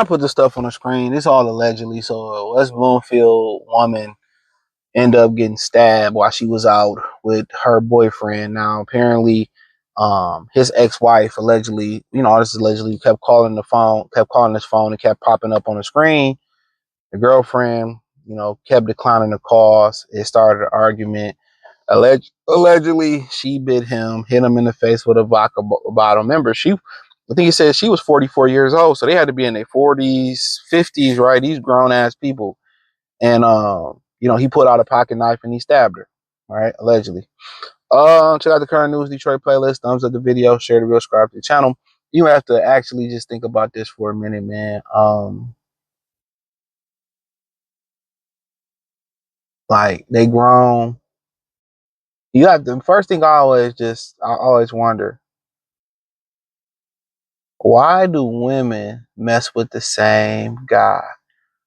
I put the stuff on the screen. It's all allegedly. So a West Bloomfield woman ended up getting stabbed while she was out with her boyfriend. Now apparently, his ex-wife allegedly, all this allegedly, kept calling his phone, and kept popping up on the screen. The girlfriend, kept declining the calls. It started an argument. Allegedly, she hit him in the face with a vodka bottle. Remember, I think he said she was 44 years old, so they had to be in their 40s, 50s, right? These grown ass people. And he put out a pocket knife and he stabbed her, right? Allegedly. Check out the current news Detroit playlist. Thumbs up the video, share the video, subscribe to the channel. You have to actually just think about this for a minute, man. Like they grown. You have the first thing I always wonder, why do women mess with the same guy?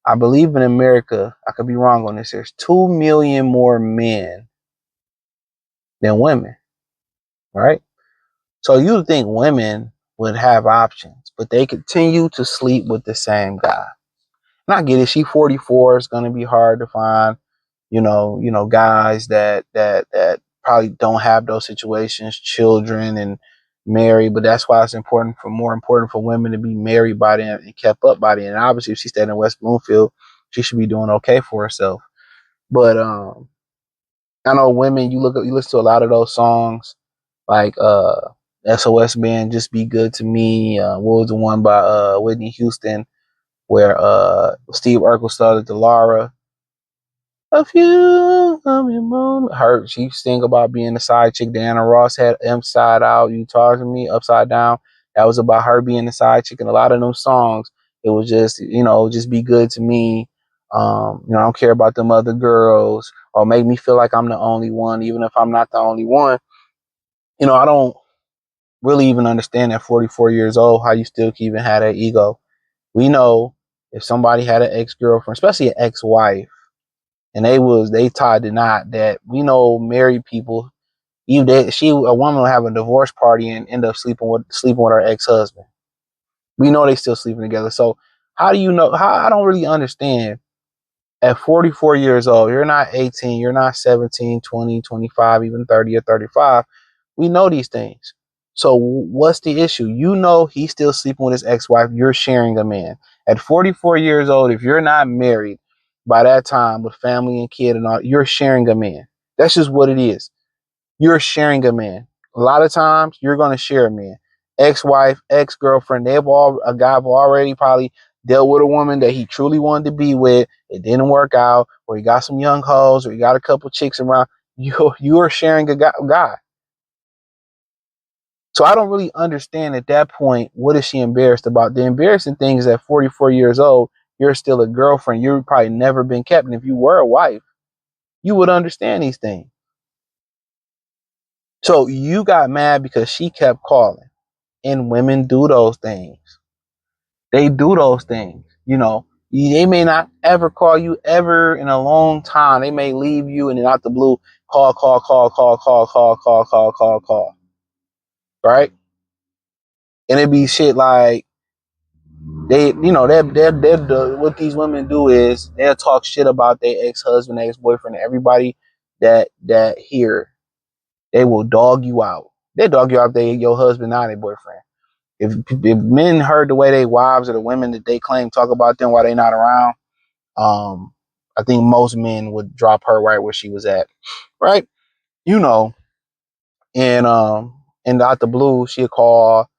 I believe in America, I could be wrong on this, there's 2 million more men than women, right? So you'd think women would have options, but they continue to sleep with the same guy. And I get it, she 44, it's gonna be hard to find, guys that probably don't have those situations, children and married, but that's why it's more important for women to be married by them and kept up by them. And obviously if she stayed in West Bloomfield, she should be doing okay for herself. But I know women, you listen to a lot of those songs, like SOS Band, Just Be Good to Me. What was the one by Whitney Houston where Steve Urkel started to Laura? A few moments. She sing about being the side chick. Diana Ross had Inside Out, You Talk to Me, Upside Down. That was about her being the side chick. And a lot of those songs, it was just, just be good to me. I don't care about them other girls, or make me feel like I'm the only one, even if I'm not the only one. I don't really even understand at 44 years old how you still can even have that ego. We know if somebody had an ex-girlfriend, especially an ex-wife, and they tied the knot, that we know married people, even a woman will have a divorce party and end up sleeping with her ex-husband. We know they still sleeping together. So how do you know? I don't really understand. At 44 years old, you're not 18, you're not 17, 20, 25, even 30 or 35. We know these things. So what's the issue? He's still sleeping with his ex-wife. You're sharing a man. At 44 years old, if you're not married by that time with family and kid and all, you're sharing a man. That's just what it is. You're sharing a man. A lot of times you're going to share a man. Ex-wife, ex-girlfriend, a guy have already probably dealt with a woman that he truly wanted to be with. It didn't work out, or he got some young hoes, or he got a couple chicks around. You are sharing a guy. So I don't really understand at that point, what is she embarrassed about? The embarrassing thing is at 44 years old, you're still a girlfriend. You've probably never been kept. And if you were a wife, you would understand these things. So you got mad because she kept calling. And women do those things. They do those things. They may not ever call you ever in a long time. They may leave you and then out the blue, call, call, call, call, call, call, call, call, call, call. Right? And it'd be shit like what these women do is they'll talk shit about their ex-husband, ex-boyfriend, everybody that here. They will dog you out. They dog you out if they your husband, not their boyfriend. If men heard the way they wives or the women that they claim talk about them while they not around, I think most men would drop her right where she was at, right? And out the blue, she'll call,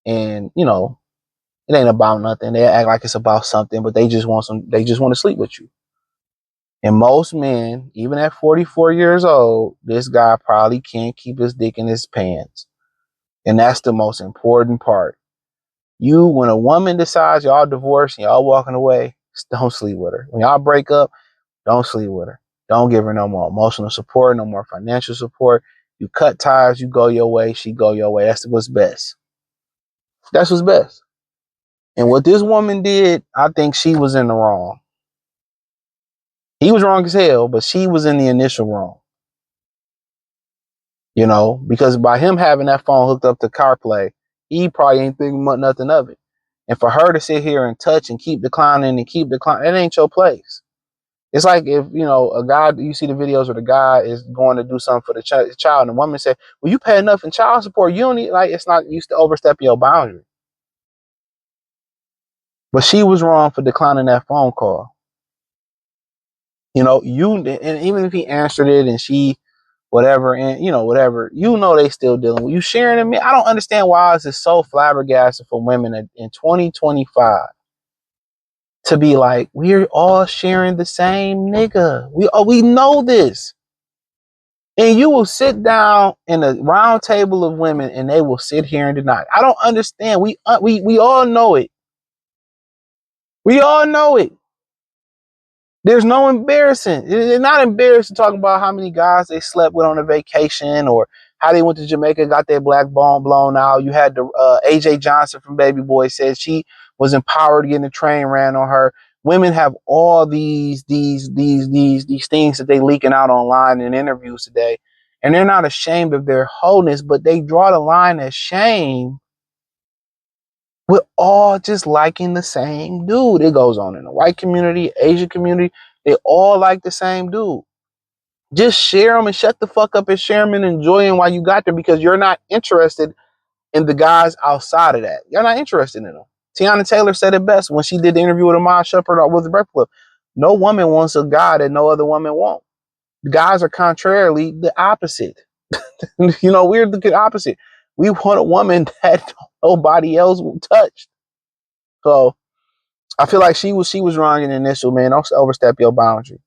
and it ain't about nothing. They act like it's about something, but they just want to sleep with you. And most men, even at 44 years old, this guy probably can't keep his dick in his pants. And that's the most important part. When a woman decides y'all divorced and y'all walking away, don't sleep with her. When y'all break up, don't sleep with her. Don't give her no more emotional support, no more financial support. You cut ties, you go your way, she go your way. That's what's best. That's what's best. And what this woman did, I think she was in the wrong. He was wrong as hell, but she was in the initial wrong. Because by him having that phone hooked up to CarPlay, he probably ain't thinking nothing of it. And for her to sit here and touch and keep declining and keep declining, it ain't your place. It's like if, you know, a guy, you see the videos where the guy is going to do something for the child and the woman said, well, you pay enough in child support. You don't need, like, it's not used to overstepping your boundary. But she was wrong for declining that phone call. You know, and even if he answered it and she, whatever, and you know, whatever, you know, they still dealing with you sharing it. I don't understand why this is so flabbergasted for women in 2025 to be like, we're all sharing the same nigga. We know this. And you will sit down in a round table of women and they will sit here and deny it. I don't understand. We all know it. We all know it. There's no embarrassing. It's not embarrassing talking about how many guys they slept with on a vacation or how they went to Jamaica, got their black bone blown out. You had the AJ Johnson from Baby Boy said she was empowered getting the train ran on her. Women have all these things that they leaking out online in interviews today, and they're not ashamed of their wholeness, but they draw the line at shame with all just liking the same dude. It goes on in the white community, Asian community. They all like the same dude. Just share them and shut the fuck up and share them and enjoy them while you got them, because you're not interested in the guys outside of that. You're not interested in them. Tiana Taylor said it best when she did the interview with Ahmad Shepard with the Breakfast Club. No woman wants a guy that no other woman wants. Guys are contrarily the opposite. You know, we're the opposite. We want a woman that nobody else will touch. So I feel like she was wrong in the initial, man. Don't overstep your boundary.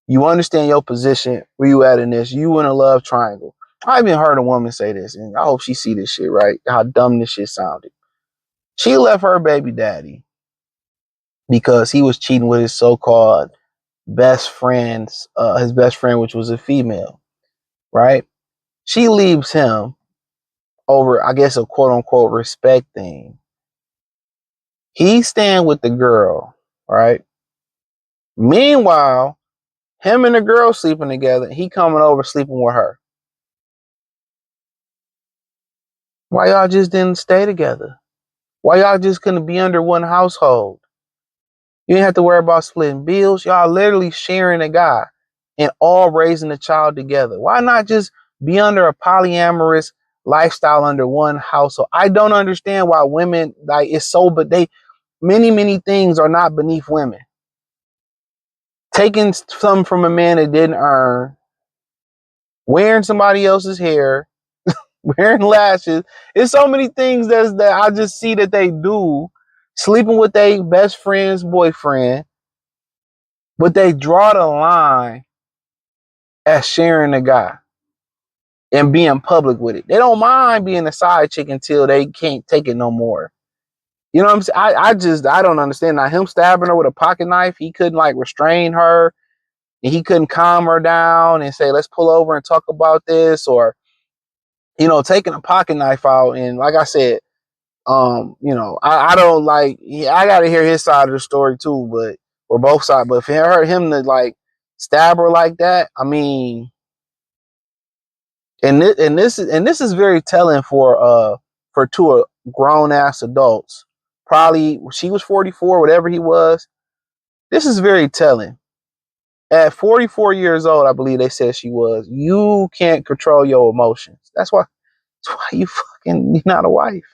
You understand your position, where you at in this. You in a love triangle. I even heard a woman say this, and I hope she see this shit, right? How dumb this shit sounded. She left her baby daddy because he was cheating with his so-called best friend's, his best friend, which was a female, right? She leaves him over, I guess, a quote-unquote respect thing. He's staying with the girl, right? Meanwhile, him and the girl sleeping together. He coming over sleeping with her. Why y'all just didn't stay together? Why y'all just couldn't be under one household? You didn't have to worry about splitting bills. Y'all literally sharing a guy and all raising a child together. Why not just be under a polyamorous lifestyle under one household? I don't understand why women, like, it's so, but many things are not beneath women. Taking something from a man that didn't earn, wearing somebody else's hair, wearing lashes. It's so many things that I just see that they do. Sleeping with their best friend's boyfriend, but they draw the line at sharing a guy and being public with it. They don't mind being a side chick until they can't take it no more. You know what I'm saying? I don't understand. Now him stabbing her with a pocket knife, he couldn't like restrain her and he couldn't calm her down and say, let's pull over and talk about this, or, you know, taking a pocket knife out. And like I said, you know, I don't like, I got to hear his side of the story too, but, or both sides. But if it hurt him to like stab her like that, I mean, and this is very telling for two grown ass adults. Probably she was 44, whatever he was. This is very telling. At 44 years old, I believe they said she was. You can't control your emotions. That's why you're not a wife.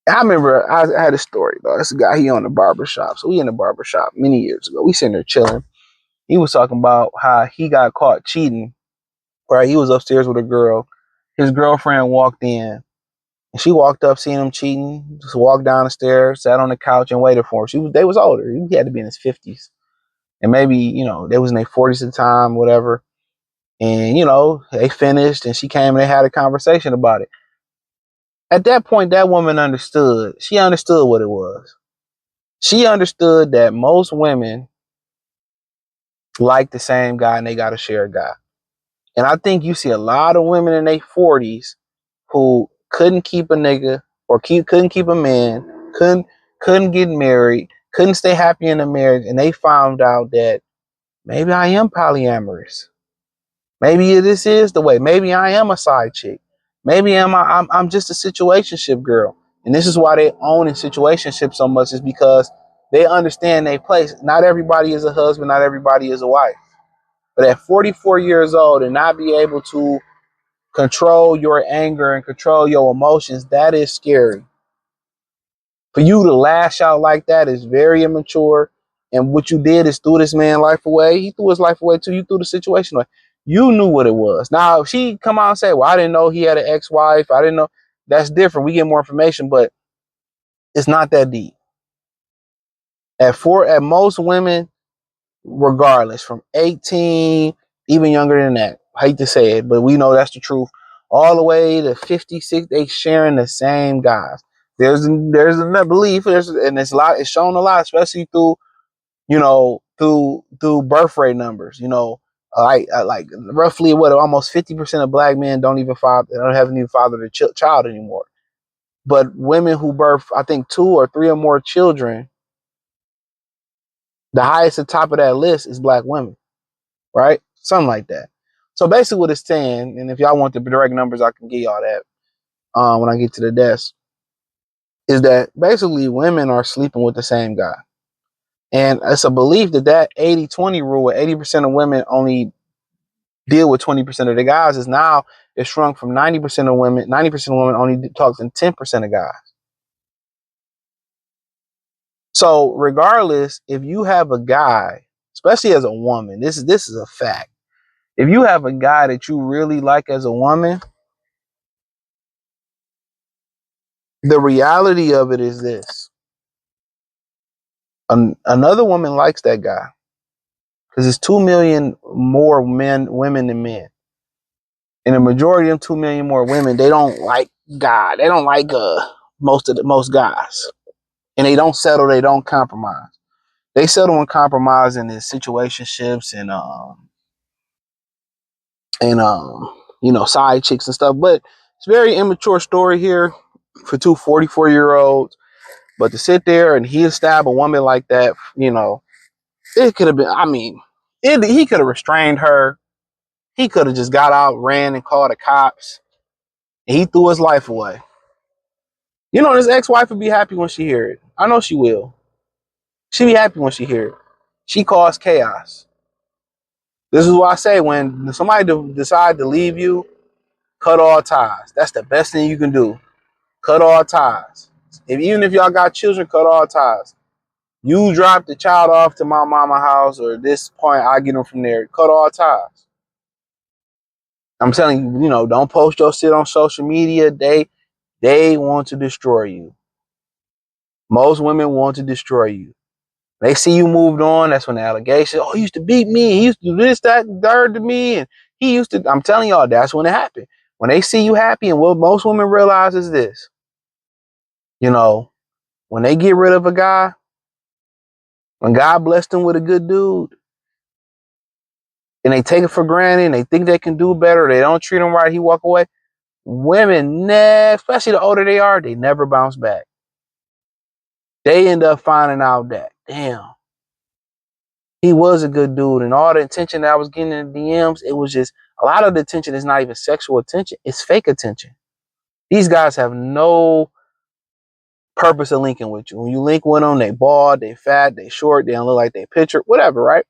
I remember I had a story though. This guy, he on the barber shop. So we in the barber shop many years ago. We sitting there chilling. He was talking about how he got caught cheating. Right, he was upstairs with a girl. His girlfriend walked in. And she walked up, seeing him cheating. Just walked down the stairs, sat on the couch, and waited for him. They was older. He had to be in his 50s, and maybe, you know, they was in their 40s at the time, whatever. And you know, they finished, and she came and they had a conversation about it. At that point, that woman understood. She understood what it was. She understood that most women like the same guy and they got to share a guy. And I think you see a lot of women in their 40s who couldn't keep a nigga or couldn't keep a man, couldn't get married, couldn't stay happy in a marriage, and they found out that maybe I am polyamorous. Maybe this is the way. Maybe I am a side chick. Maybe I'm just a situationship girl. And this is why they own in situationships so much, is because they understand their place. Not everybody is a husband, not everybody is a wife. But at 44 years old and not be able to control your anger and control your emotions, that is scary. For you to lash out like that is very immature. And what you did is threw this man life away. He threw his life away too. You threw the situation away. You knew what it was. Now, if she come out and say, well, I didn't know he had an ex-wife, I didn't know. That's different. We get more information, but it's not that deep. At most women, regardless, from 18, even younger than that, I hate to say it, but we know that's the truth, all the way to 56, they sharing the same guys. There's a belief, and it's shown a lot, especially through, through birth rate numbers. Like roughly almost 50% of black men don't haven't even fathered a child anymore. But women who birth, I think, 2 or 3 or more children, the highest at the top of that list is black women, right? Something like that. So basically what it's saying, and if y'all want the direct numbers, I can give y'all that when I get to the desk, is that basically women are sleeping with the same guy. And it's a belief that 80-20 rule, where 80% of women only deal with 20% of the guys, is now it's shrunk from 90% of women. 90% of women only talk to 10% of guys. So regardless, if you have a guy, especially as a woman, this is a fact. If you have a guy that you really like as a woman, the reality of it is this: another woman likes that guy because there's 2 million more women than men, and the majority of them 2 million more women, they don't like God. They don't like most guys, and they don't settle. They don't compromise. They settle and compromise in their situationships and side chicks and stuff. But it's a very immature story here for two 44-year-olds. But to sit there and he'll stab a woman like that, it could have been, he could have restrained her. He could have just got out, ran, and called the cops. And he threw his life away. His ex-wife would be happy when she hear it. I know she will. She'll be happy when she hear it. She caused chaos. This is why I say, when somebody decide to leave you, cut all ties. That's the best thing you can do. Cut all ties. Even if y'all got children, cut all ties. You drop the child off to my mama house, or at this point, I get them from there. Cut all ties. I'm telling you, don't post your shit on social media. They want to destroy you. Most women want to destroy you. They see you moved on. That's when the allegation, he used to beat me. He used to do this, that, and third to me. And he used to, I'm telling y'all, that's when it happened. When they see you happy, and what most women realize is this, when they get rid of a guy, when God blessed them with a good dude, and they take it for granted, and they think they can do better, they don't treat him right, he walk away. Women, especially the older they are, they never bounce back. They end up finding out that, damn, he was a good dude, and all the attention that I was getting in the DMs, it was just, a lot of the attention is not even sexual attention, it's fake attention. These guys have no purpose of linking with you. When you link with them, they bald, they fat, they short, they don't look like they picture, whatever, right?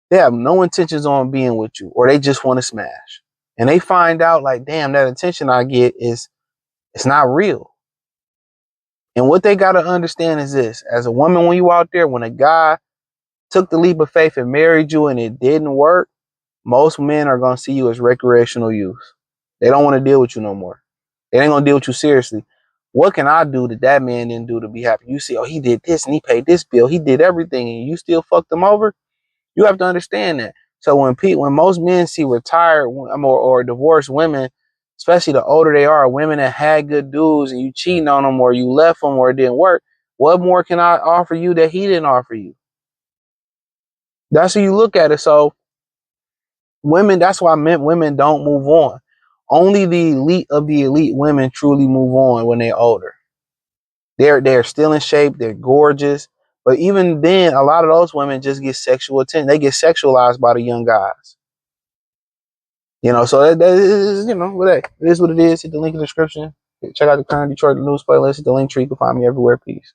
They have no intentions on being with you, or they just want to smash. And they find out, like, damn, that attention I get it's not real. And what they got to understand is this: as a woman, when you out there, when a guy took the leap of faith and married you and it didn't work, most men are going to see you as recreational use. They don't want to deal with you no more. They ain't going to deal with you seriously. What can I do that man didn't do to be happy? You see, he did this and he paid this bill. He did everything, and you still fucked him over? You have to understand that. So when most men see retired or divorced women, especially the older they are, women that had good dudes, and you cheating on them, or you left them, or it didn't work, what more can I offer you that he didn't offer you? That's how you look at it. So women, that's why women don't move on. Only the elite of the elite women truly move on when they're older. They're still in shape. They're gorgeous. But even then, a lot of those women just get sexual attention. They get sexualized by the young guys. So that is, it is what it is. Hit the link in the description. Check out the Current Detroit News playlist. The link tree. You can find me everywhere. Peace.